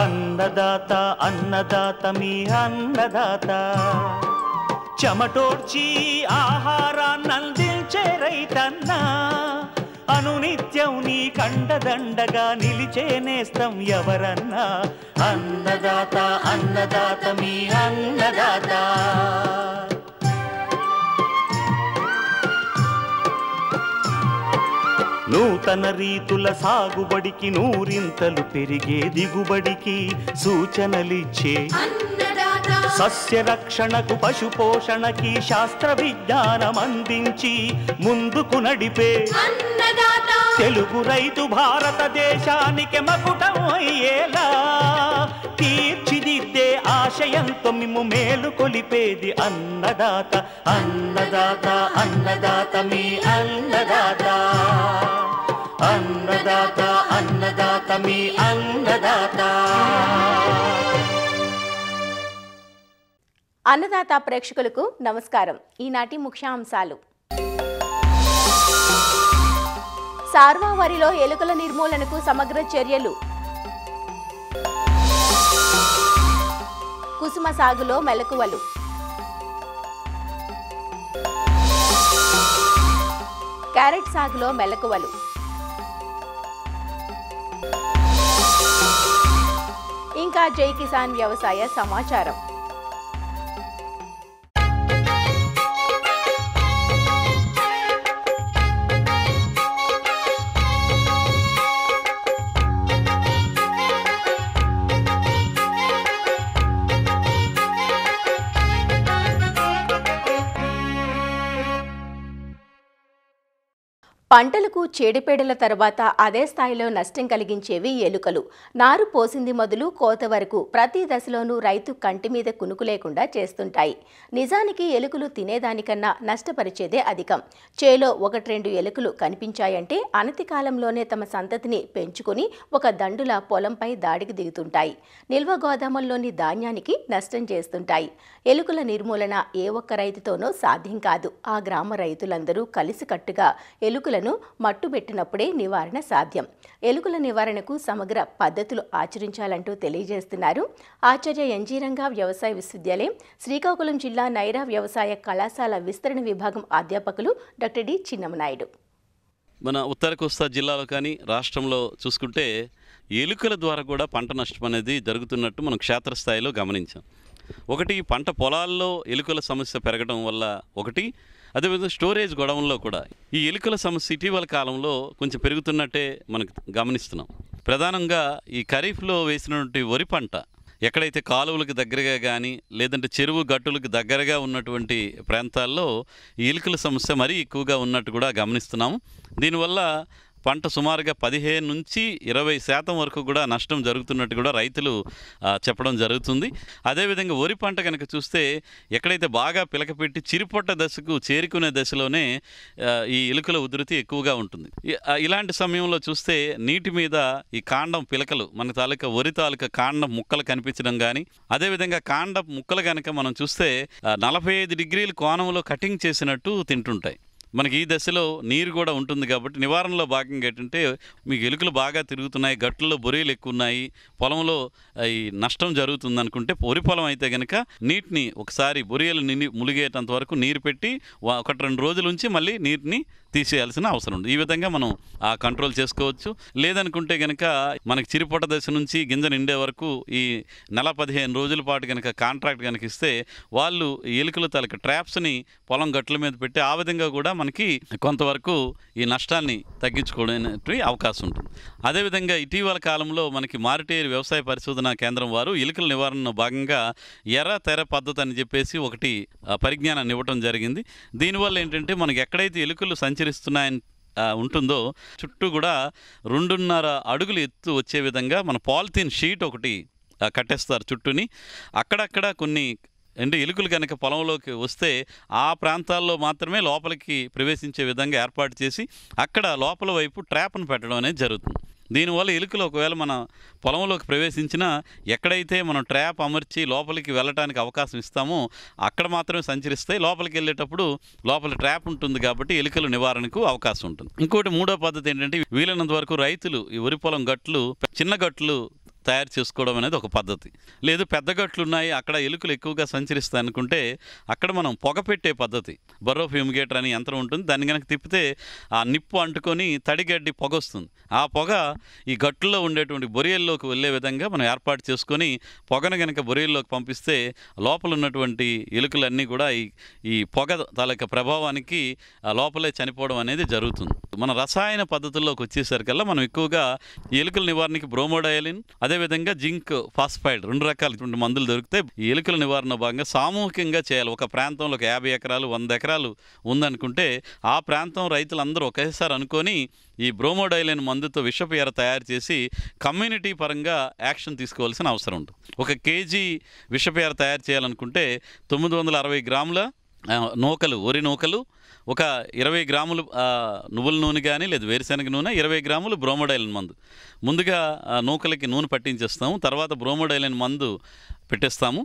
అన్నదాత అన్నదాత మీ అన్నదాత చెమటోడ్చి ఆహారాన్నందించే రైతన్నా అనునిత్యం నీ కండదండగా నిలిచే నేస్తం ఎవరన్నా అన్నదాత అన్నదాత మీ అన్నదాత నూతన రీతుల సాగుబడికి నూరింతలు పెరిగే దిగుబడికి సూచనలిచ్చే సస్య రక్షణకు పశు పోషణకి శాస్త్ర విజ్ఞానం అందించి ముందుకు నడిపే తెలుగు రైతు భారతదేశానికి మకుటం అయ్యేలా తీర్చిదిద్దే ఆశయంతో మిమ్ము మేలు కొలిపేది అన్నదాత అన్నదాత అన్నదాత మీ అన్నదాత అన్నదాత అన్నదాత మీ అన్నదాత. అన్నదాత ప్రేక్షకులకు నమస్కారం. ఈనాటి ముఖ్యాంశాలు: సార్వా వరిలో ఎలుకల నిర్మూలనకు సమగ్ర చర్యలు, కుసుమ సాగులో మెలకువలు, క్యారెట్ సాగులో మెలకువలు, ఇంకా జై కిసాన్ వ్యవసాయ సమాచారం. పంటలకు చీడపీడల తర్వాత అదే స్థాయిలో నష్టం కలిగించేవి ఎలుకలు. నారు పోసింది మొదలు కోత వరకు ప్రతి దశలోనూ రైతు కంటి మీద కునుకు లేకుండా చేస్తుంటాయి. నిజానికి ఎలుకలు తినేదానికన్నా నష్టపరిచేదే అధికం. చేలో 1-2 ఎలుకలు కనిపించాయంటే అనతి కాలంలోనే తమ సంతతిని పెంచుకుని ఒక దండుల పొలంపై దాడికి దిగుతుంటాయి. నిల్వ గోదాముల్లోని ధాన్యానికి నష్టం చేస్తుంటాయి. ఎలుకల నిర్మూలన ఏ ఒక్క రైతుతోనో సాధ్యం కాదు. ఆ గ్రామ రైతులందరూ కలిసికట్టుగా ఎలుకలను మట్టుబెట్టినప్పుడే నివారణ సాధ్యం. ఎలుకల నివారణకు సమగ్ర పద్ధతులు ఆచరించాలంటూ తెలియజేస్తున్నారు ఆచార్య ఎన్జీ రంగా వ్యవసాయ విశ్వవిద్యాలయం, శ్రీకాకుళం జిల్లా నైరా వ్యవసాయ కళాశాల విస్తరణ విభాగం అధ్యాపకులు డాక్టర్ డి చిన్నమనాయుడు. మన ఉత్తర కోస్తా జిల్లాలో కానీ రాష్ట్రంలో చూసుకుంటే ఎలుకల ద్వారా కూడా పంట నష్టం అనేది జరుగుతున్నట్టు మనం క్షేత్రస్థాయిలో గమనించాం. ఒకటి, పంట పొలాల్లో ఎలుకల సమస్య పెరగడం వల్ల ఒకటి, అదేవిధంగా స్టోరేజ్ గొడవల్లో కూడా ఈ ఎలుకల సమస్య ఇటీవల కాలంలో కొంచెం పెరుగుతున్నట్టే మనకు గమనిస్తున్నాం. ప్రధానంగా ఈ ఖరీఫ్లో వేసినటువంటి వరి పంట ఎక్కడైతే కాలువలకు దగ్గరగా కానీ లేదంటే చెరువు గట్టులకు దగ్గరగా ఉన్నటువంటి ప్రాంతాల్లో ఈ ఎలుకల సమస్య మరీ ఎక్కువగా ఉన్నట్టు కూడా గమనిస్తున్నాము. దీనివల్ల పంట సుమారుగా 15 నుంచి 20% వరకు కూడా నష్టం జరుగుతున్నట్టు కూడా రైతులు చెప్పడం జరుగుతుంది. అదేవిధంగా వరి పంట కనుక చూస్తే ఎక్కడైతే బాగా పిలకపెట్టి చిరుపొట్ట దశకు చేరుకునే దశలోనే ఈ ఎలుకల ఉధృతి ఎక్కువగా ఉంటుంది. ఇలాంటి సమయంలో చూస్తే నీటి మీద ఈ కాండం పిలకలు, మన తాలూకా వరి తాలూకా కాండం ముక్కలు కనిపించడం కానీ, అదేవిధంగా కాండం ముక్కలు కనుక మనం చూస్తే 45 డిగ్రీల కోణంలో కటింగ్ చేసినట్టు తింటుంటాయి. మనకి ఈ దశలో నీరు కూడా ఉంటుంది కాబట్టి నివారణలో భాగంగా ఏంటంటే మీకు ఎలుకలు బాగా తిరుగుతున్నాయి, గట్లలో బొరియలు ఎక్కువ ఉన్నాయి, పొలంలో ఈ నష్టం జరుగుతుంది అనుకుంటే వరి పొలం అయితే కనుక నీటిని ఒకసారి బొరియలు ములిగేటంత వరకు నీరు పెట్టి 1-2 రోజుల నుంచి మళ్ళీ నీటిని తీసేయాల్సిన అవసరం ఉంది. ఈ విధంగా మనం కంట్రోల్ చేసుకోవచ్చు. లేదనుకుంటే కనుక మనకి చిరుపొట్ట దశ నుంచి గింజ నిండే వరకు ఈ 15 రోజుల పాటు కనుక కాంట్రాక్ట్ కనుక ఇస్తే వాళ్ళు ఎలుకల తాలూకా ట్రాప్స్ని పొలం గట్ల మీద పెట్టి ఆ విధంగా కూడా మనకి కొంతవరకు ఈ నష్టాన్ని తగ్గించుకోవడానికి అవకాశం ఉంటుంది. అదేవిధంగా ఇటీవల కాలంలో మనకి మారిటేరు వ్యవసాయ పరిశోధనా కేంద్రం వారు ఎలుకల నివారణలో భాగంగా ఎర్ర తెర పద్ధతి అని చెప్పేసి ఒకటి పరిజ్ఞానాన్ని ఇవ్వటం జరిగింది. దీనివల్ల ఏంటంటే మనకి ఎక్కడైతే ఎలుకలు సంచరిస్తున్నాయని ఉంటుందో చుట్టూ కూడా 2.5 అడుగులు ఎత్తు వచ్చే విధంగా మన పాలిథిన్ షీట్ ఒకటి కట్టేస్తారు చుట్టూని. అక్కడక్కడ కొన్ని ఎలుకలు కనుక పొలంలోకి వస్తే ఆ ప్రాంతాల్లో మాత్రమే లోపలికి ప్రవేశించే విధంగా ఏర్పాటు చేసి అక్కడ లోపల వైపు ట్రాప్ను పెట్టడం అనేది జరుగుతుంది. దీనివల్ల ఎలుకలు ఒకవేళ మన పొలంలోకి ప్రవేశించినా ఎక్కడైతే మనం ట్రాప్ అమర్చి లోపలికి వెళ్ళడానికి అవకాశం ఇస్తామో అక్కడ మాత్రమే సంచరిస్తాయి. లోపలికి వెళ్ళేటప్పుడు లోపల ట్రాప్ ఉంటుంది కాబట్టి ఎలుకల నివారణకు అవకాశం ఉంటుంది. ఇంకోటి 3వ పద్ధతి ఏంటంటే వీలైనంత వరకు రైతులు ఈ వరి పొలం గట్లు చిన్న గట్లు తయారు చేసుకోవడం అనేది ఒక పద్ధతి. లేదు పెద్ద గట్లు ఉన్నాయి, అక్కడ ఎలుకలు ఎక్కువగా సంచరిస్తాయి అనుకుంటే అక్కడ మనం పొగ పెట్టే పద్ధతి, బర్రో ఫ్యూమిగేటర్ అని యంత్రం ఉంటుంది. దాన్ని కనుక తిప్పితే ఆ నిప్పు అంటుకొని తడిగడ్డి పొగ వస్తుంది. ఆ పొగ ఈ గట్టులో ఉండేటువంటి బొరియల్లోకి వెళ్ళే విధంగా మనం ఏర్పాటు చేసుకొని పొగను కనుక బొరియల్లోకి పంపిస్తే లోపల ఉన్నటువంటి ఎలుకలన్నీ కూడా ఈ పొగ తాలూకా ప్రభావానికి లోపలే చనిపోవడం అనేది జరుగుతుంది. మన రసాయన పద్ధతుల్లోకి వచ్చేసరికల్లా మనం ఎక్కువగా ఈ ఎలుకల నివారణకి బ్రోమోడైలిన్, అదేవిధంగా జింక్ ఫాస్ఫైడ్ 2 రకాలటువంటి మందులు దొరుకుతాయి. ఈ ఎలుకల నివారణ భాగంగా సామూహికంగా చేయాలి. ఒక ప్రాంతంలో ఒక 50 ఎకరాలు 100 ఎకరాలు ఉందనుకుంటే ఆ ప్రాంతం రైతులందరూ ఒకేసారి అనుకొని ఈ బ్రోమోడైలిన్ మందుతో విషపు ఎర తయారు చేసి కమ్యూనిటీ పరంగా యాక్షన్ తీసుకోవాల్సిన అవసరం ఉంటుంది. 1 కేజీ విషపు ఎర తయారు చేయాలనుకుంటే 960 గ్రాముల నూకలు, వరి నూకలు, ఒక 20 గ్రాములు నువ్వుల నూనె కానీ లేదు వేరుశనగ నూనె, 20 గ్రాములు బ్రోమోడైలిన్ మందు. ముందుగా నూకలకి నూనె పట్టించేస్తాము, తర్వాత బ్రోమోడైలిన్ మందు పెట్టేస్తాము.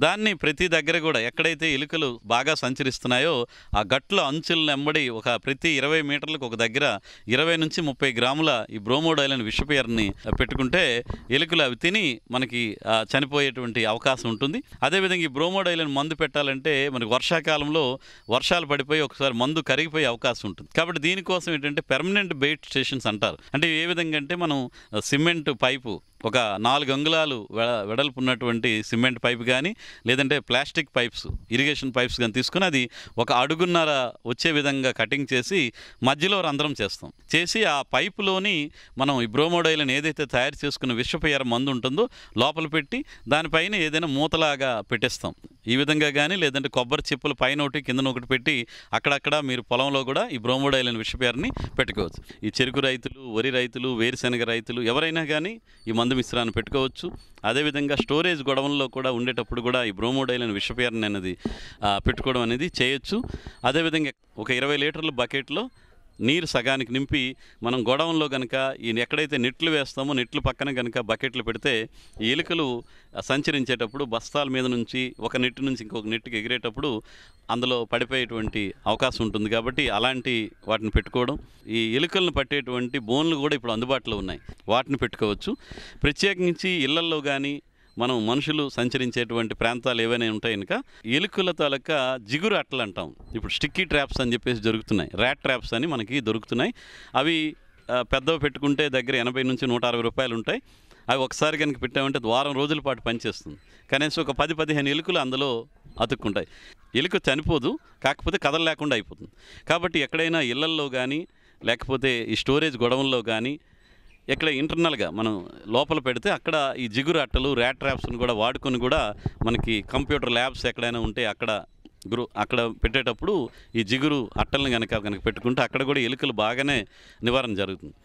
దాన్ని ప్రతి దగ్గర కూడా ఎక్కడైతే ఎలుకలు బాగా సంచరిస్తున్నాయో ఆ గట్ల అంచులను వెంబడి ప్రతి 20 మీటర్లకు ఒక దగ్గర 20 నుంచి 30 గ్రాముల ఈ బ్రోమోడైలిన్ విషపు ఎరని పెట్టుకుంటే ఎలుకలు అవి తిని మనకి చనిపోయేటువంటి అవకాశం ఉంటుంది. అదేవిధంగా ఈ బ్రోమోడైలిన్ మందు పెట్టాలంటే మనకి వర్షాకాలంలో వర్షాలు పడిపోయి ఒకసారి మందు కరిగిపోయే అవకాశం ఉంటుంది. కాబట్టి దీనికోసం ఏంటంటే పెర్మనెంట్ బెయిట్ స్టేషన్స్ అంటారు. అంటే ఏ విధంగా అంటే మనం సిమెంట్ పైపు ఒక 4 అంగుళాలు వెడల్పు ఉన్నటువంటి సిమెంట్ పైపు కానీ లేదంటే ప్లాస్టిక్ పైప్స్, ఇరిగేషన్ పైప్స్ కానీ తీసుకుని అది 1 అడుగున్నర వచ్చే విధంగా కటింగ్ చేసి మధ్యలో రంధ్రం చేసి ఆ పైపులోని మనం ఈ బ్రోమోడైలిన్ ఏదైతే తయారు చేసుకున్న విషపు ఎర మందు ఉంటుందో లోపల పెట్టి దానిపైన ఏదైనా మూతలాగా పెట్టేస్తాం. ఈ విధంగా కానీ లేదంటే కొబ్బరి చిప్పలు పైన ఒకటి కిందన ఒకటి పెట్టి అక్కడక్కడ మీరు పొలంలో కూడా ఈ బ్రోమోడైలిన్ విషపు ఎరని పెట్టుకోవచ్చు. ఈ చెరుకు రైతులు, వరి రైతులు, వేరుశనగ రైతులు ఎవరైనా కానీ ఈ మందు మిశ్రాన్ని పెట్టుకోవచ్చు. అదేవిధంగా స్టోరేజ్ గొడవల్లో కూడా ఉండేటప్పుడు కూడా ఈ బ్రోమోడైలిన్ విషపు ఎరని అనేది పెట్టుకోవడం అనేది చేయొచ్చు. అదేవిధంగా ఒక 20 లీటర్ల బకెట్లో నీరు సగానికి నింపి మనం గొడవంలో కనుక ఎక్కడైతే నెట్లు వేస్తామో నెట్లు పక్కన కనుక బకెట్లు పెడితే ఈ ఎలుకలు సంచరించేటప్పుడు బస్తాల మీద నుంచి ఒక నెట్టు నుంచి ఇంకొక నెట్టుకి ఎగిరేటప్పుడు అందులో పడిపోయేటువంటి అవకాశం ఉంటుంది. కాబట్టి అలాంటి వాటిని పెట్టుకోవడం. ఈ ఎలుకలను పట్టేటువంటి బోన్లు కూడా ఇప్పుడు అందుబాటులో ఉన్నాయి, వాటిని పెట్టుకోవచ్చు. ప్రత్యేకించి ఇళ్లల్లో కానీ మనం మనుషులు సంచరించేటువంటి ప్రాంతాలు ఏవైనా ఉంటాయి కనుక ఎలుకల తాలూకా జిగురు అట్టలు అంటాం. ఇప్పుడు స్టిక్కీ ట్రాప్స్ అని చెప్పేసి దొరుకుతున్నాయి, ర్యాట్ ట్రాప్స్ అని మనకి దొరుకుతున్నాయి. అవి పెద్దవి పెట్టుకుంటే దగ్గర 80 నుంచి 160 రూపాయలు ఉంటాయి. అవి ఒకసారి కనుక పెట్టామంటే వారం రోజుల పాటు పనిచేస్తుంది. కనీసం ఒక 10-15 ఎలుకలు అందులో అతుక్కుంటాయి. ఎలుక చనిపోదు, కాకపోతే కదలలేకుండా అయిపోతుంది. కాబట్టి ఎక్కడైనా ఇళ్లల్లో కానీ లేకపోతే ఈ స్టోరేజ్ గొడవల్లో కానీ ఎక్కడ ఇంటర్నల్గా మనం లోపల పెడితే అక్కడ ఈ జిగురు అట్టలు, ర్యాట్ ట్రాప్స్ని కూడా వాడుకొని కూడా మనకి కంప్యూటర్ ల్యాబ్స్ ఎక్కడైనా ఉంటే అక్కడ పెట్టేటప్పుడు ఈ జిగురు అట్టలను కనుక పెట్టుకుంటే అక్కడ కూడా ఎలుకలు బాగానే నివారణ జరుగుతుంది.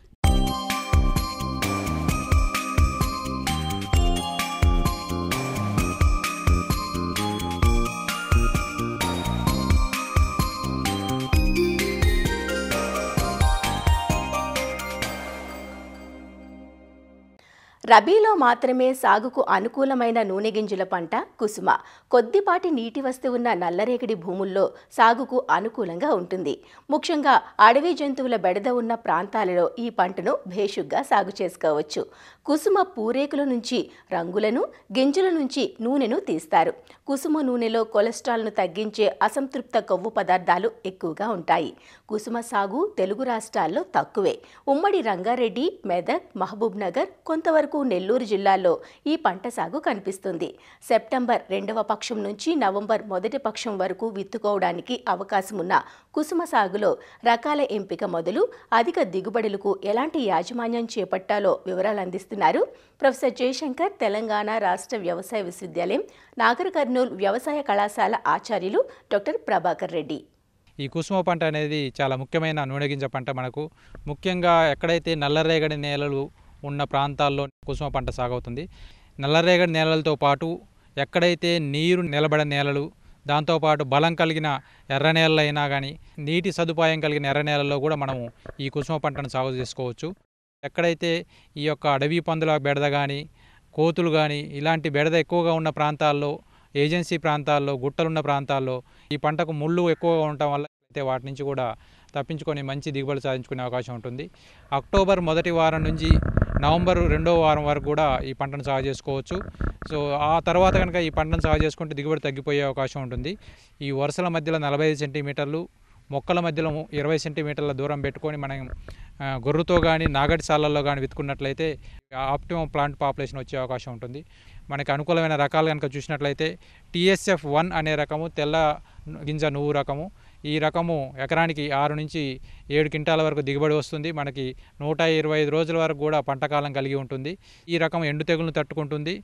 రబీలో మాత్రమే సాగుకు అనుకూలమైన నూనె గింజల పంట కుసుమ. కొద్దిపాటి నీటి వస్తు ఉన్న నల్లరేగడి భూముల్లో సాగుకు అనుకూలంగా ఉంటుంది. ముఖ్యంగా అడవి జంతువుల బెడద ఉన్న ప్రాంతాలలో ఈ పంటను భేషుగ్గా సాగు చేసుకోవచ్చు. కుసుమ పూరేకుల నుంచి రంగులను, గింజల నుంచి నూనెను తీస్తారు. కుసుమ నూనెలో కొలెస్ట్రాల్ను తగ్గించే అసంతృప్త కొవ్వు పదార్థాలు ఎక్కువగా ఉంటాయి. కుసుమ సాగు తెలుగు రాష్ట్రాల్లో తక్కువే. ఉమ్మడి రంగారెడ్డి, మెదక్, మహబూబ్ నగర్, కొంతవరకు నెల్లూరు జిల్లాల్లో ఈ పంట సాగు కనిపిస్తుంది. సెప్టెంబర్ 2వ పక్షం నుంచి నవంబర్ 1వ పక్షం వరకు విత్తుకోవడానికి అవకాశం ఉన్న కుసుమ సాగులో రకాల ఎంపిక మొదలు అధిక దిగుబడులకు ఎలాంటి యాజమాన్యం చేపట్టాలో వివరాలు అందిస్తున్నారు ప్రొఫెసర్ జయశంకర్, తెలంగాణ రాష్ట్ర వ్యవసాయ విశ్వవిద్యాలయం నాగర్ కర్నూల్ వ్యవసాయ కళాశాల ఆచార్యులు డాక్టర్ ప్రభాకర్ రెడ్డి. ఈ కుసుమ పంట అనేది చాలా ముఖ్యమైన నూనె గింజ పంట. మనకు ముఖ్యంగా ఎక్కడైతే నల్లరేగడి నేలలు ఉన్న ప్రాంతాల్లో కుసుమ పంట సాగవుతుంది. నల్లరేగడి నేలలతో పాటు ఎక్కడైతే నీరు నిలబడే నేలలు, దాంతోపాటు బలం కలిగిన ఎర్ర నేలలైనా కానీ నీటి సదుపాయం కలిగిన ఎర్ర నేలల్లో కూడా మనము ఈ కుసుమ పంటను సాగు చేసుకోవచ్చు. ఎక్కడైతే ఈ యొక్క అడవి పందుల బెడద కానీ, కోతులు కానీ ఇలాంటి బెడద ఎక్కువగా ఉన్న ప్రాంతాల్లో, ఏజెన్సీ ప్రాంతాల్లో, గుట్టలున్న ప్రాంతాల్లో ఈ పంటకు ముళ్ళు ఎక్కువగా ఉండటం వల్ల అయితే వాటి నుంచి కూడా తప్పించుకొని మంచి దిగుబడి సాధించుకునే అవకాశం ఉంటుంది. అక్టోబర్ 1వ వారం నుంచి నవంబర్ 2వ వారం వరకు కూడా ఈ పంటను సాగు చేసుకోవచ్చు. సో ఆ తర్వాత కనుక ఈ పంటను సాగు చేసుకుంటే దిగుబడి తగ్గిపోయే అవకాశం ఉంటుంది. ఈ వరుసల మధ్యలో 45 సెంటీమీటర్లు, మొక్కల మధ్యలో 20 సెంటీమీటర్ల దూరం పెట్టుకొని మనం గొర్రుతో కానీ నాగటి సాలల్లో కానీ విత్తుకున్నట్లయితే ఆప్టిమం ప్లాంట్ పాపులేషన్ వచ్చే అవకాశం ఉంటుంది. మనకి అనుకూలమైన రకాలు కనుక చూసినట్లయితే TSF1 అనే రకము తెల్ల గింజ నువ్వు రకము. ఈ రకము ఎకరానికి 6 నుంచి 7 క్వింటాల వరకు దిగుబడి వస్తుంది. మనకి 125 రోజుల వరకు కూడా పంటకాలం కలిగి ఉంటుంది. ఈ రకం ఎండు తెగులను తట్టుకుంటుంది.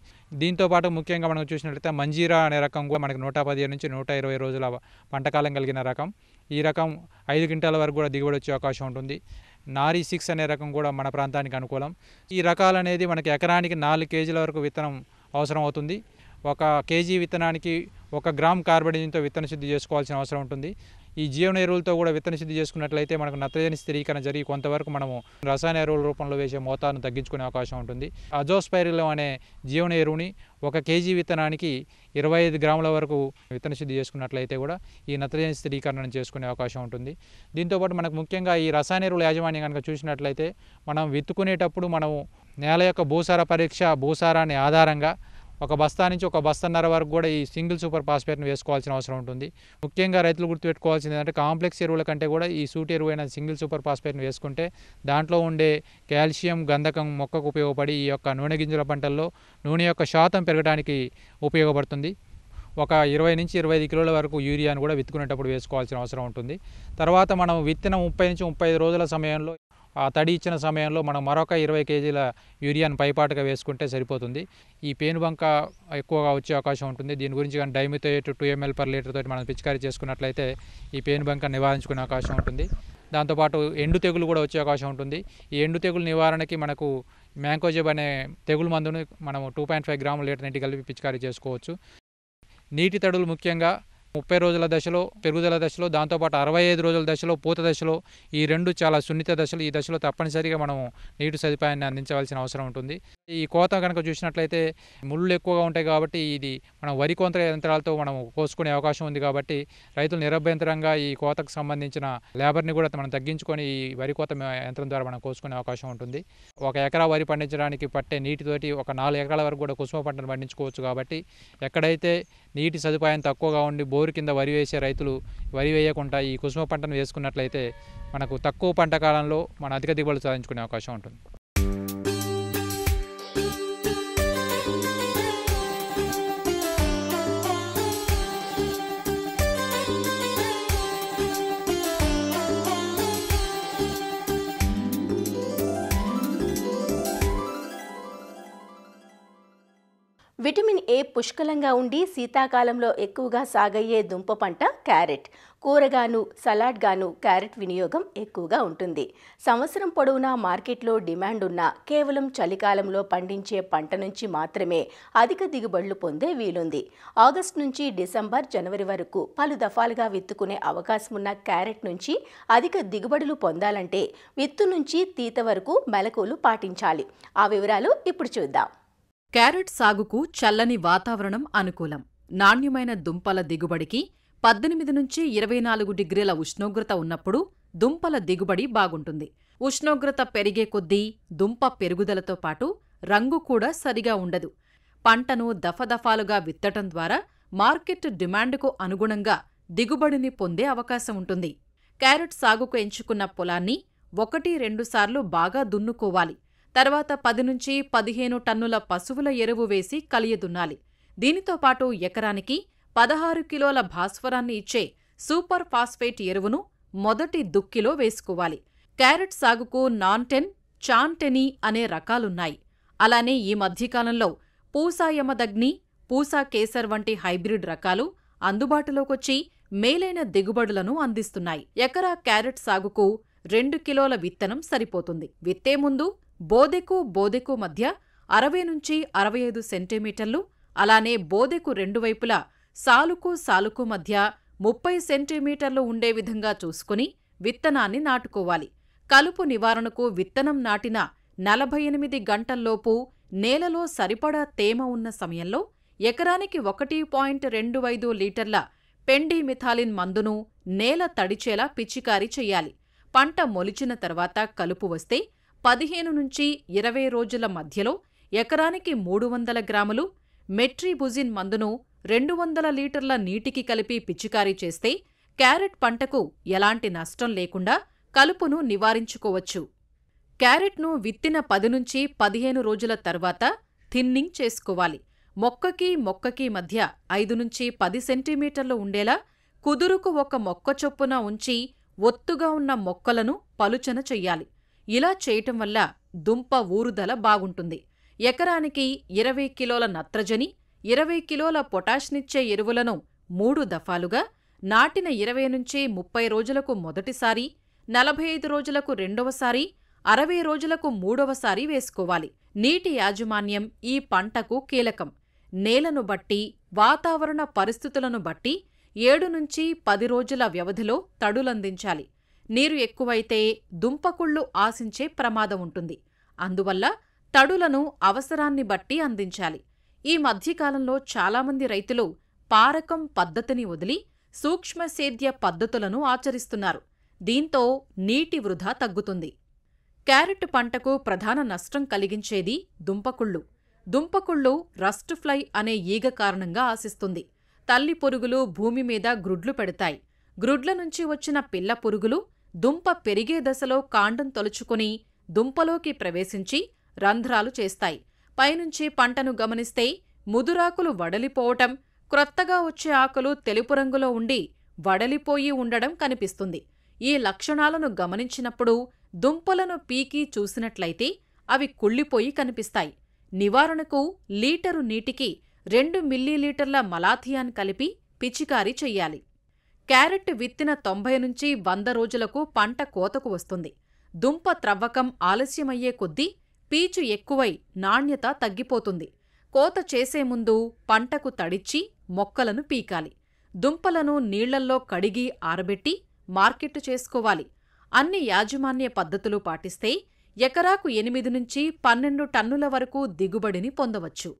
దీంతోపాటు ముఖ్యంగా మనం చూసినట్లయితే మంజీరా అనే రకం కూడా మనకి 115 నుంచి 120 రోజుల పంటకాలం కలిగిన రకం. ఈ రకం 5 క్వింటాల వరకు కూడా దిగుబడి వచ్చే అవకాశం ఉంటుంది. నారీ 6 అనే రకం కూడా మన ప్రాంతానికి అనుకూలం. ఈ రకాలు అనేది మనకి ఎకరానికి 4 కేజీల వరకు విత్తనం అవసరం అవుతుంది. 1 కేజీ విత్తనానికి 1 గ్రామ్ కార్బనిజంతో విత్తన శుద్ధి చేసుకోవాల్సిన అవసరం ఉంటుంది. ఈ జీవన ఎరువులతో కూడా విత్తన శుద్ధి చేసుకున్నట్లయితే మనకు నత్రజని స్థిరీకరణ జరిగి కొంతవరకు మనము రసాయన ఎరువుల రూపంలో వేసే మోతాదును తగ్గించుకునే అవకాశం ఉంటుంది. అజోస్పైరిలం అనే జీవన ఎరువుని 1 కేజీ విత్తనానికి 25 గ్రాముల వరకు విత్తన శుద్ధి చేసుకున్నట్లయితే కూడా ఈ నత్రజని స్థిరీకరణను చేసుకునే అవకాశం ఉంటుంది. దీంతోపాటు మనకు ముఖ్యంగా ఈ రసాయన ఎరువుల యాజమాన్యం కనుక చూసినట్లయితే మనం విత్తుకునేటప్పుడు మనము నేల యొక్క భూసార పరీక్ష, భూసారాన్ని ఆధారంగా 1 బస్తా నుంచి 1 బస్తాన్నర వరకు కూడా ఈ సింగిల్ సూపర్ ఫాస్ఫేట్ను వేసుకోవాల్సిన అవసరం ఉంటుంది. ముఖ్యంగా రైతులు గుర్తుపెట్టుకోవాల్సింది ఏంటంటే కాంప్లెక్స్ ఎరువుల కంటే కూడా ఈ సూటి ఎరువైన సింగిల్ సూపర్ ఫాస్ఫేట్ను వేసుకుంటే దాంట్లో ఉండే కాల్షియం, గంధకం మొక్కకు ఉపయోగపడి ఈ యొక్క నూనె గింజల పంటల్లో నూనె యొక్క శాతం పెరగడానికి ఉపయోగపడుతుంది. 20 నుంచి 25 కిలోల వరకు యూరియాను కూడా విత్తుకునేటప్పుడు వేసుకోవాల్సిన అవసరం ఉంటుంది. తర్వాత మనం విత్తిన 30 నుంచి 35 రోజుల సమయంలో ఆ తడి ఇచ్చిన సమయంలో మనం మరొక 20 కేజీల యూరియాను పైపాటుగా వేసుకుంటే సరిపోతుంది. ఈ పేనుబంక ఎక్కువగా వచ్చే అవకాశం ఉంటుంది. దీని గురించి కానీ డైమిథోయేట్ 2 ml per లీటర్ తోటి మనం పిచికారీ చేసుకున్నట్లయితే ఈ పేనుబంక నివారించుకునే అవకాశం ఉంటుంది. దాంతోపాటు ఎండు తెగులు కూడా వచ్చే అవకాశం ఉంటుంది. ఈ ఎండు తెగులు నివారణకి మనకు మ్యాంకోజెబ్ అనే తెగులు మందును మనం 2.5 గ్రాముల లీటర్ నీటి కలిపి పిచికారీ చేసుకోవచ్చు. నీటి తడులు ముఖ్యంగా 30 రోజుల దశలో, పెరుగుదల దశలో, దాంతోపాటు 65 రోజుల దశలో, పూత దశలో ఈ 2 చాలా సున్నిత దశలు. ఈ దశలో తప్పనిసరిగా మనము నీటి సదుపాయాన్ని అందించవలసిన అవసరం ఉంటుంది. ఈ కోత కనుక చూసినట్లయితే ముళ్ళు ఎక్కువగా ఉంటాయి కాబట్టి ఇది మనం వరి కోత యంత్రాలతో మనం కోసుకునే అవకాశం ఉంది కాబట్టి రైతులు నిరభ్యంతరంగా ఈ కోతకు సంబంధించిన లేబర్ని కూడా మనం తగ్గించుకొని ఈ వరి కోత యంత్రం ద్వారా మనం కోసుకునే అవకాశం ఉంటుంది. 1 ఎకరా వరి పండించడానికి పట్టే నీటితోటి 4 ఎకరాల వరకు కూడా కుసుమ పంటను పండించుకోవచ్చు. కాబట్టి ఎక్కడైతే నీటి సదుపాయం తక్కువగా ఉండి బోరు కింద వరి వేసే రైతులు వరి వేయకుండా ఈ కుసుమ పంటను వేసుకున్నట్లయితే మనకు తక్కువ పంట కాలంలో మన అధిక దిగుబడులు సాధించుకునే అవకాశం ఉంటుంది. విటమిన్ ఏ పుష్కలంగా ఉండి శీతాకాలంలో ఎక్కువగా సాగయ్యే దుంప పంట క్యారెట్. కూరగాను, సలాడ్గాను క్యారెట్ వినియోగం ఎక్కువగా ఉంటుంది. సంవత్సరం పొడవునా మార్కెట్లో డిమాండ్ ఉన్న కేవలం చలికాలంలో పండించే పంట నుంచి మాత్రమే అధిక దిగుబడులు పొందే వీలుంది. ఆగస్టు నుంచి డిసెంబర్, జనవరి వరకు పలు దఫాలుగా విత్తుకునే అవకాశం ఉన్న క్యారెట్ నుంచి అధిక దిగుబడులు పొందాలంటే విత్తు నుంచి తీత వరకు మెలకువలు పాటించాలి. ఆ వివరాలు ఇప్పుడు చూద్దాం. క్యారెట్ సాగుకు చల్లని వాతావరణం అనుకూలం. నాణ్యమైన దుంపల దిగుబడికి 18 నుంచి 24 డిగ్రీల ఉష్ణోగ్రత ఉన్నప్పుడు దుంపల దిగుబడి బాగుంటుంది. ఉష్ణోగ్రత పెరిగే కొద్దీ దుంప పెరుగుదలతో పాటు రంగు కూడా సరిగా ఉండదు. పంటను దఫదఫాలుగా విత్తటం ద్వారా మార్కెట్ డిమాండ్కు అనుగుణంగా దిగుబడిని పొందే అవకాశం ఉంటుంది. క్యారెట్ సాగుకు ఎంచుకున్న పొలాన్ని 1-2 సార్లు బాగా దున్నుకోవాలి. తర్వాత 10 నుంచి 15 టన్నుల పశువుల ఎరువు వేసి కలియదున్నాలి. దీనితో పాటు ఎకరానికి 16 కిలోల భాస్వరాన్ని ఇచ్చే సూపర్ ఫాస్ఫేట్ ఎరువును మొదటి దుక్కిలో వేసుకోవాలి. క్యారెట్ సాగుకు నాన్-10, చాన్-10 అనే రకాలున్నాయి. అలానే ఈ మధ్యకాలంలో పూసా యమదగ్ని, పూసా కేసర్ వంటి హైబ్రిడ్ రకాలు అందుబాటులోకొచ్చి మేలైన దిగుబడులను అందిస్తున్నాయి. ఎకరా క్యారెట్ సాగుకు 2 కిలోల విత్తనం సరిపోతుంది. విత్తే ముందు బోదెకు మధ్య 60 నుంచి 65 సెంటీమీటర్లు, అలానే బోదెకు 2 వైపులా సాలుకు మధ్య 30 సెంటీమీటర్లు ఉండే విధంగా చూసుకుని విత్తనాన్ని నాటుకోవాలి. కలుపు నివారణకు విత్తనం నాటిన 48 గంటల్లోపు నేలలో సరిపడా తేమ ఉన్న సమయంలో ఎకరానికి 1.25 లీటర్ల పెండిమిథాలిన్ మందును నేల తడిచేలా పిచికారీ చెయ్యాలి. పంట మొలిచిన తర్వాత కలుపు వస్తే 15 నుంచి 20 రోజుల మధ్యలో ఎకరానికి 300 గ్రాములు మెట్రిబుజిన్ మందును 200 లీటర్ల నీటికి కలిపి పిచికారీ చేస్తే క్యారెట్ పంటకు ఎలాంటి నష్టం లేకుండా కలుపును నివారించుకోవచ్చు. క్యారెట్ను విత్తిన 10 నుంచి 15 రోజుల తర్వాత థిన్నింగ్ చేసుకోవాలి. మొక్కకి మధ్య 5 నుంచి 10 సెంటీమీటర్లు ఉండేలా కుదురుకు ఒక మొక్క చొప్పున ఉంచి ఒత్తుగా ఉన్న మొక్కలను పలుచన చెయ్యాలి. ఇలా చేయటం వల్ల దుంప ఊరుదల బాగుంటుంది. ఎకరానికి 20 కిలోల నత్రజని, 20 కిలోల పొటాష్నిచ్చే ఎరువులను 3 దఫాలుగా నాటిన 20 నుంచి 30 రోజులకు మొదటిసారి, 45 రోజులకు రెండవసారి, 60 రోజులకు మూడవసారి వేసుకోవాలి. నీటి యాజమాన్యం ఈ పంటకు కీలకం. నేలను బట్టి, వాతావరణ పరిస్థితులను బట్టి 7 నుంచి 10 రోజుల వ్యవధిలో తడులందించాలి. నీరు ఎక్కువైతే దుంపకుళ్ళు ఆశించే ప్రమాదం ఉంటుంది. అందువల్ల తడులను అవసరాన్ని బట్టి అందించాలి. ఈ మధ్యకాలంలో చాలామంది రైతులు పారకం పద్ధతిని వదిలి సూక్ష్మసేద్య పద్ధతులను ఆచరిస్తున్నారు. దీంతో నీటి వృధా తగ్గుతుంది. క్యారెట్ పంటకు ప్రధాన నష్టం కలిగించేది దుంపకుళ్ళు. దుంపకుళ్ళు రస్ట్ ఫ్లై అనే ఈగ కారణంగా ఆశిస్తుంది. తల్లి పురుగులు భూమి మీద గ్రుడ్లు పెడతాయి. గ్రుడ్ల నుంచి వచ్చిన పిల్ల పురుగులు దుంప పెరిగే దశలో కాండం తొలుచుకుని దుంపలోకి ప్రవేశించి రంధ్రాలు చేస్తాయి. పైనుంచి పంటను గమనిస్తే ముదురాకులు వడలిపోవటం, క్రొత్తగా వచ్చే ఆకులు తెలుపు రంగులో ఉండి వడలిపోయి ఉండడం కనిపిస్తుంది. ఈ లక్షణాలను గమనించినప్పుడు దుంపలను పీకి చూసినట్లయితే అవి కుళ్ళిపోయి కనిపిస్తాయి. నివారణకు లీటరు నీటికి 2 మిల్లీలీటర్ల మలాథియాన్ కలిపి పిచికారీ చెయ్యాలి. క్యారెట్ విత్తిన 90 నుంచి 100 రోజులకు పంట కోతకు వస్తుంది. దుంప త్రవ్వకం ఆలస్యమయ్యే కొద్దీ పీచు ఎక్కువై నాణ్యత తగ్గిపోతుంది. కోత చేసే ముందు పంటకు తడిచ్చి మొక్కలను పీకాలి. దుంపలను నీళ్లల్లో కడిగి ఆరబెట్టి మార్కెట్ చేసుకోవాలి. అన్ని యాజమాన్య పద్ధతులు పాటిస్తే ఎకరాకు 8 నుంచి 12 టన్నుల వరకు దిగుబడిని పొందవచ్చు.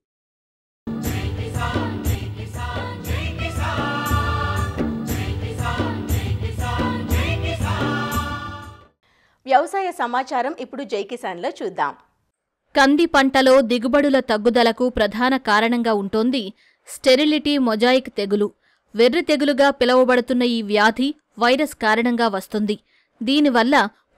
వ్యవసాయ సమాచారం ఇప్పుడు జై కిసాన్లో చూద్దాం. కంది పంటలో దిగుబడుల తగ్గుదలకు ప్రధాన కారణంగా ఉంటోంది స్టెరిలిటీ మొజాయిక్ తెగులు. వెర్రి తెగులుగా పిలువబడుతున్న ఈ వ్యాధి వైరస్ కారణంగా వస్తుంది. దీనివల్ల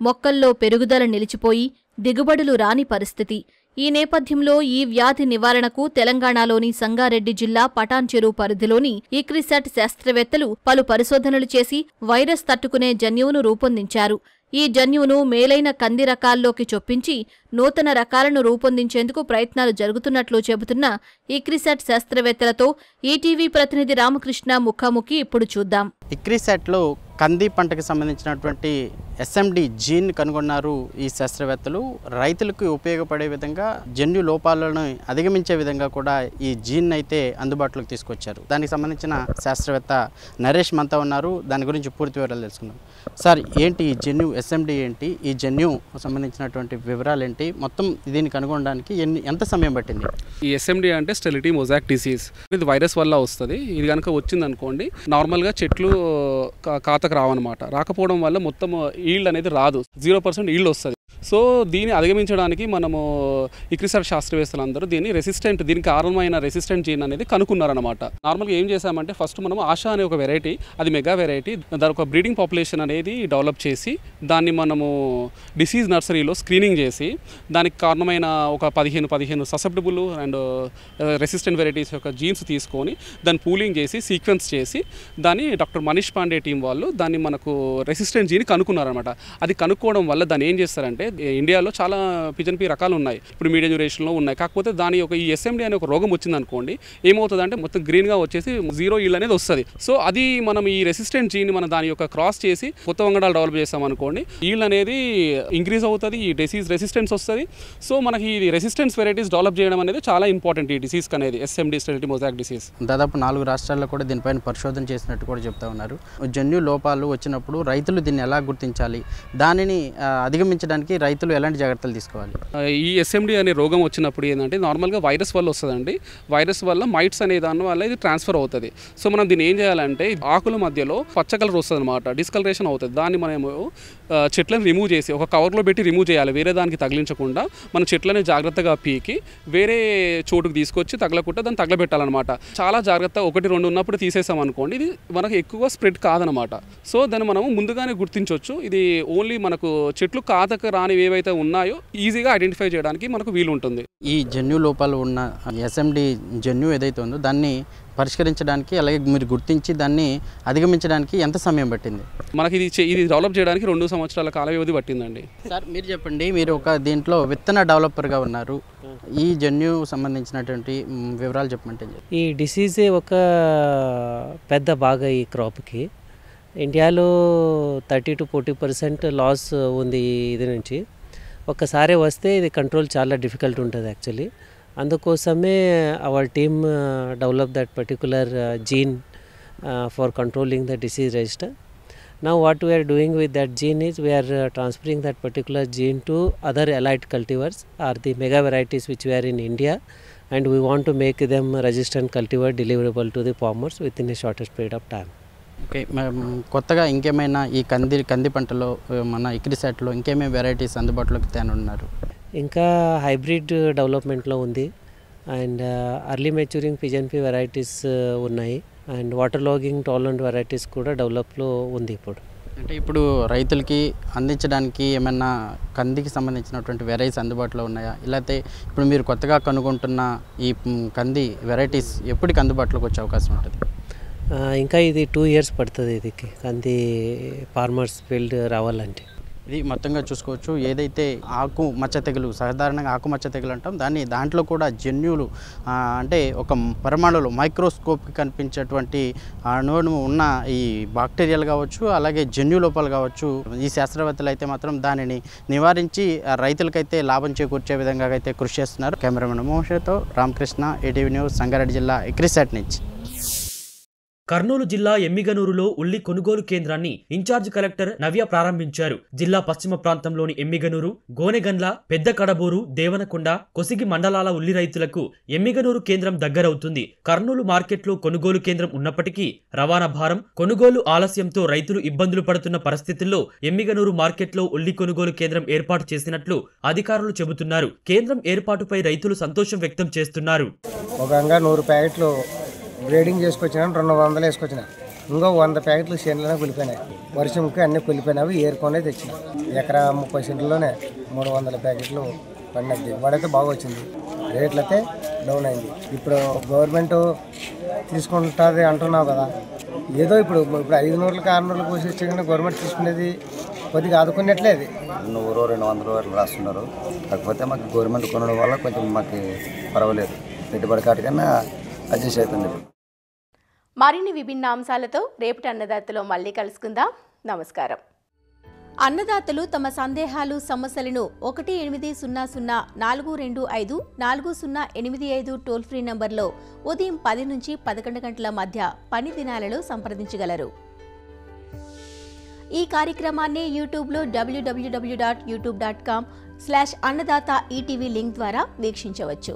మొక్కల్లో పెరుగుదల నిలిచిపోయి దిగుబడులు రాని పరిస్థితి. ఈ నేపథ్యంలో ఈ వ్యాధి నివారణకు తెలంగాణలోని సంగారెడ్డి జిల్లా పటాన్చెరు పరిధిలోని ఇక్రిసాట్ శాస్త్రవేత్తలు పలు పరిశోధనలు చేసి వైరస్ తట్టుకునే జన్యువును రూపొందించారు. ఈ జన్యువును మేలైన కంది రకాల్లోకి చొప్పించి నూతన రకాలను రూపొందించేందుకు ప్రయత్నాలు జరుగుతున్నట్లు చెబుతున్న ఇక్రిసాట్ శాస్త్రవేత్తలతో ఈటీవీ ప్రతినిధి రామకృష్ణ ముఖాముఖి ఇప్పుడు చూద్దాం. ఇక్రిసాట్లో కంది పంటకు సంబంధించినటువంటి ఎస్ఎండి జీన్ కనుగొన్నారు ఈ శాస్త్రవేత్తలు. రైతులకు ఉపయోగపడే విధంగా జన్యు లోపాలను అధిగమించే విధంగా కూడా ఈ జీన్ అయితే అందుబాటులోకి తీసుకొచ్చారు. దానికి సంబంధించిన శాస్త్రవేత్త నరేష్ మంతా ఉన్నారు. దాని గురించి పూర్తి వివరాలు తెలుసుకుందాం. సార్, ఏంటి ఈ జన్యు ఎస్ఎండి ఏంటి, ఈ జన్యు సంబంధించినటువంటి వివరాలు ఏంటి, మొత్తం దీన్ని కనుగొనడానికి ఎంత సమయం పట్టింది? ఈ ఎస్ఎండి అంటే స్టెరిలిటీ మొజాయిక్ డిసీజ్. ఇది వైరస్ వల్ల వస్తుంది. ఇది కనుక వచ్చింది అనుకోండి, నార్మల్గా చెట్లు కాతకు రావన్నమాట. రాకపోవడం వల్ల మొత్తం ఈల్డ్ అనేది రాదు, 0% ఈల్డ్ వస్తుంది. సో దీన్ని అధిగమించడానికి మనము ఇక్రిసాట్ శాస్త్రవేత్తలందరూ దీనికి కారణమైన రెసిస్టెంట్ జీన్ అనేది కనుక్కున్నారనమాట. నార్మల్గా ఏం చేశామంటే ఫస్ట్ మనం ఆశా అనే ఒక వెరైటీ, అది మెగా వెరైటీ, దాని ఒక బ్రీడింగ్ పాపులేషన్ అనేది డెవలప్ చేసి దాన్ని మనము డిసీజ్ నర్సరీలో స్క్రీనింగ్ చేసి దానికి కారణమైన ఒక 15 ససెప్టబుల్ అండ్ రెసిస్టెంట్ వెరైటీస్ యొక్క జీన్స్ తీసుకొని దాన్ని పూలింగ్ చేసి సీక్వెన్స్ చేసి దాన్ని డాక్టర్ మనీష్ పాండే టీం వాళ్ళు దాన్ని మనకు రెసిస్టెంట్ జీన్ కనుక్కున్నారనమాట. అది కనుక్కోవడం వల్ల దాన్ని ఏం చేస్తారంటే, ఇండియాలో చాలా పిజన్పి రకాలు ఉన్నాయి, ఇప్పుడు మీడియం డ్యూరేషన్లో ఉన్నాయి. కాకపోతే దాని ఒక ఈ ఎస్ఎండి అనే ఒక రోగం వచ్చింది అనుకోండి, ఏమవుతుందంటే మొత్తం గ్రీన్గా వచ్చేసి 0 ఈల్డ్ అనేది వస్తుంది. సో అది మనం ఈ రెసిస్టెంట్ జీన్ మనం దాని యొక్క క్రాస్ చేసి కొత్త వంగడాలు డెవలప్ చేస్తాం అనుకోండి, ఈల్డ్ అనేది ఇంక్రీజ్ అవుతుంది, ఈ డిసీజ్ రెసిస్టెన్స్ వస్తుంది. సో మనకి ఈ రెసిస్టెన్స్ వెరైటీస్ డెవలప్ చేయడం అనేది చాలా ఇంపార్టెంట్ ఈ డిసీజ్ అనేది, ఎస్ఎండి స్టెరిలిటీ మొజాయిక్ డిసీజ్. దాదాపు 4 రాష్ట్రాల్లో కూడా దీనిపైన పరిశోధన చేసినట్టు కూడా చెప్తా ఉన్నారు. జన్యు లోపాలు వచ్చినప్పుడు రైతులు దీన్ని ఎలా గుర్తించాలి, దానిని అధిగమించడానికి రైతులు ఎలాంటి జాగ్రత్తలు తీసుకోవాలి? ఈ ఎస్ఎండి అనే రోగం వచ్చినప్పుడు ఏంటంటే నార్మల్గా వైరస్ వల్ల వస్తుందండి. వైరస్ వల్ల మైట్స్ అనే దాని వల్ల ఇది ట్రాన్స్ఫర్ అవుతుంది. సో మనం దీన్ని ఏం చేయాలంటే ఆకుల మధ్యలో పచ్చ కలర్ వస్తుంది అనమాట, డిస్కలరేషన్ అవుతుంది. దాన్ని మనము చెట్లను రిమూవ్ చేసి ఒక కవర్లో పెట్టి రిమూవ్ చేయాలి, వేరే దానికి తగిలించకుండా. మన చెట్లని జాగ్రత్తగా పీకి వేరే చోటుకు తీసుకొచ్చి తగలకుండా దాన్ని తగలబెట్టాలన్నమాట. చాలా జాగ్రత్త, 1-2 ఉన్నప్పుడు తీసేసాం అనుకోండి, ఇది మనకు ఎక్కువ స్ప్రెడ్ కాదనమాట. సో దాన్ని మనము ముందుగానే గుర్తించవచ్చు. ఇది ఓన్లీ మనకు చెట్లు కాతక రానివి ఏవైతే ఉన్నాయో ఈజీగా ఐడెంటిఫై చేయడానికి మనకు వీలు ఉంటుంది. ఈ జన్యు లోపాలు ఉన్న ఎస్ఎండి జన్యు ఏదైతే ఉందో దాన్ని పరిష్కరించడానికి, అలాగే మీరు గుర్తించి దాన్ని అధిగమించడానికి ఎంత సమయం పట్టింది? మనకి ఇది డెవలప్ చేయడానికి 2 సంవత్సరాల కాల వ్యవధి పట్టిందండి. సార్ మీరు చెప్పండి, మీరు ఒక దీంట్లో విత్తన డెవలపర్గా ఉన్నారు, ఈ జన్యు సంబంధించినటువంటి వివరాలు చెప్పమంటే. ఈ డిసీజే ఒక పెద్ద బాగా ఈ క్రాప్కి ఇండియాలో 30-40% లాస్ ఉంది ఇది నుంచి. ఒక్కసారి వస్తే ఇది కంట్రోల్ చాలా డిఫికల్ట్ ఉంటుంది యాక్చువల్లీ. అందుకోసమే our team develop that particular gene for controlling the disease register. Now what we are doing with that gene is we are transferring that particular gene to other allied cultivars or the mega varieties which we are in India, and we want to make them resistant cultivar deliverable to the farmers within a shortest period of time. Okay, కొత్తగా ఇంకేమైనా ఈ కంది పంటలో మన ఇక్రిసాట్లో ఇంకేమైనా varieties అందుబాటులోకి తేనున్నారు? ఇంకా hybrid డెవలప్మెంట్లో ఉంది, and early maturing pigeonpea varieties ఉన్నాయి, and water logging tolerant varieties కూడా డెవలప్లో ఉంది ఇప్పుడు. అంటే ఇప్పుడు రైతులకి అందించడానికి ఏమైనా కందికి సంబంధించినటువంటి వెరైటీస్ అందుబాటులో ఉన్నాయా? లేకపోతే ఇప్పుడు మీరు కొత్తగా కనుగొంటున్న ఈ కంది వెరైటీస్ ఎప్పటికి అందుబాటులోకి వచ్చే అవకాశం ఉంటుంది? ఇంకా ఇది 2 years పడుతుంది ఇది కంది ఫార్మర్స్ ఫీల్డ్ రావాలంటే. ఇది మొత్తంగా చూసుకోవచ్చు. ఏదైతే ఆకు మచ్చ తెగులు, సాధారణంగా ఆకు మచ్చ తెగులు అంటాం, దాంట్లో కూడా జన్యువులు అంటే ఒక పరమాణువులు మైక్రోస్కోప్కి కనిపించేటువంటి అణువును ఉన్న ఈ బాక్టీరియాలు కావచ్చు, అలాగే జన్యు లోపాలు కావచ్చు, ఈ శాస్త్రవేత్తలు అయితే మాత్రం దానిని నివారించి రైతులకైతే లాభం చేకూర్చే విధంగా అయితే కృషి చేస్తున్నారు. కెమెరామెన్ మోహన్తో రామకృష్ణ, ఈటీవీ న్యూస్, సంగారెడ్డి జిల్లా ఇక్రిసాట్ నుంచి. కర్నూలు జిల్లా ఎమ్మిగనూరులో ఉల్లి కొనుగోలు కేంద్రాన్ని ఇన్ఛార్జ్ కలెక్టర్ నవ్య ప్రారంభించారు. జిల్లా పశ్చిమ ప్రాంతంలోని ఎమ్మిగనూరు, గోనెగండ్ల, పెద్ద కడబూరు, దేవనకొండ, కొసిగి మండలాల ఉల్లి రైతులకు ఎమ్మిగనూరు కేంద్రం దగ్గరవుతుంది. కర్నూలు మార్కెట్లో కొనుగోలు కేంద్రం ఉన్నప్పటికీ రవాణా భారం, కొనుగోలు ఆలస్యంతో రైతులు ఇబ్బందులు పడుతున్న పరిస్థితుల్లో ఎమ్మిగనూరు మార్కెట్లో ఉల్లి కొనుగోలు కేంద్రం ఏర్పాటు చేసినట్లు అధికారులు చెబుతున్నారు. కేంద్రం ఏర్పాటుపై రైతులు సంతోషం వ్యక్తం చేస్తున్నారు. 100 ప్యాకెట్లు గ్రేడింగ్ చేసుకొచ్చినా, 200 వేసుకొచ్చిన, ఇంకో 100 ప్యాకెట్లు చేనులోనే కులిపోయినాయి. వర్షంకి అన్నీ కులిపోయినవి ఏరుకొనే తెచ్చిన. ఎకరా 30 సెంట్లలోనే 300 ప్యాకెట్లు పండినది. దిగుబడి బాగా వచ్చింది, రేట్లు అయితే డౌన్ అయింది. ఇప్పుడు గవర్నమెంట్ తీసుకుంటుంది అంటున్నావు కదా, ఏదో ఇప్పుడు 500 600 కోసి వచ్చే గవర్నమెంట్ తీసుకునేది కొద్దిగా ఆదుకున్నట్లే. అది 100-200 రాస్తున్నారు. కాకపోతే మాకు గవర్నమెంట్ కొనడం వల్ల కొంచెం మాకు పర్వాలేదు, పెట్టుబడి కాటికన్నా అడ్జస్ట్ అవుతుంది. మరిన్ని విభిన్న అంశాలతో రేపటి అన్నదాతలో మళ్ళీ కలుసుకుందాం. నమస్కారం. అన్నదాతలు తమ సందేహాలు, సమస్యలను 1800-425-4085 టోల్ ఫ్రీ నంబర్లో ఉదయం 10 నుంచి 11 గంటల మధ్య పని దినాలలో సంప్రదించగలరు. ఈ కార్యక్రమాన్ని యూట్యూబ్లో www.youtube.com/annadaata ETV లింక్ ద్వారా వీక్షించవచ్చు.